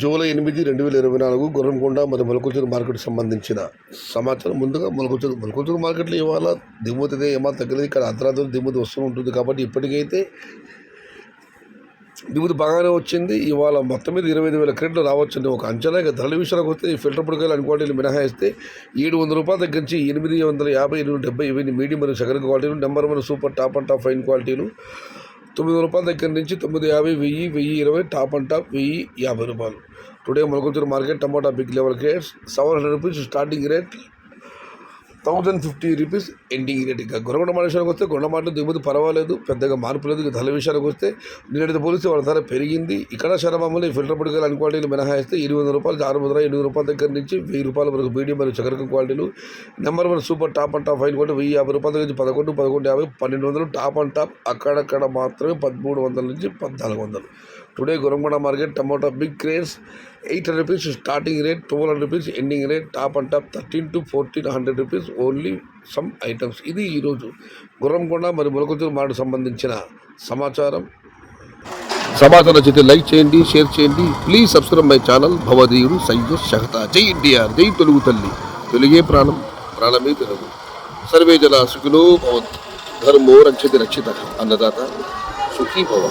July 8, 2024 Gurramkonda మరియు మొలకల్చూరు మార్కెట్కి సంబంధించిన సమాచారం. ముందుగా మొలకల్చూరు మార్కెట్లో ఇవాళ దిగుమతి అయితే ఏమాత్రం తగ్గలేదు. ఇక్కడ అర్ధరాత్రి దిగుమతి వస్తూ ఉంటుంది కాబట్టి ఇప్పటికైతే దిగుమతి బాగానే వచ్చింది. ఇవాళ మొత్తం మీద 25,000 క్రేట్లు రావచ్చండి ఒక అంచనా. ఇక ధరల విషయానికి వస్తే ఈ ఫిల్టర్ పొడికాయలు అన్ని క్వాలిటీలు మినహాయిస్తే 700 రూపాయల దగ్గర నుంచి 850, 870 ఇవన్నీ మీడియం మరియు సగటు క్వాలిటీలు, number 1 super top and top fine క్వాలిటీలు 900 రూపాయల దగ్గర నుంచి 950, 1000, 1020 టాప్ అండ్ టాప్ 1050 రూపాయలు. Today Molakalmuru market tomato big level grades 700 rupees starting rate, 1050 rupees ending rate. ఇంకా గొర్రెగొండ విషయానికి వస్తే గొండమాటలు దిగుమతి పర్వాలేదు, పెద్దగా మార్పు లేదు. ఇక ధరల విషయానికి వస్తే నిన్నటితో పోలిస్తే వాళ్ళ ధర పెరిగింది. ఇక్కడ శరమామూలు ఫిల్టర్ పొడికాయలు అన్ని క్వాలిటీలు మినహాయిస్తే 800 రూపాయలు, 600, 800 రూపాయల దగ్గర నుంచి 1000 రూపాయల వరకు మీడియం మరియు చకరకం క్వాలిటీలు, number 1 super top and top fine quality 1050 రూపాయల దగ్గర నుంచి 11, 1150, 1200 టాప్ అండ్ టాప్. అక్కడక్కడ మాత్రమే 1300 నుంచి 1400. Today Gurramkonda market tomato big crates 800 rupees starting rate, 1200 rupees ending rate, top and top 13 to 1400 rupees only some items. ఇది ఈరోజు గుర్రంకొండ మరియు మొలకల్చూరు మార్కెట్ సంబంధించిన సమాచారం నచ్చితే లైక్ చేయండి, షేర్ చేయండి. Please subscribe my channel. భవదీయుడు సయ్యద్ షహతా. జై ఇండియా, జై తెలుగు తల్లి. తెలుగే ప్రాణం, ప్రాణమే తెలుగు. సర్వే జన సుఖినో భవంతు. ధర్మో రక్షతి రక్షిత. అన్నదాత సుఖీ భవ.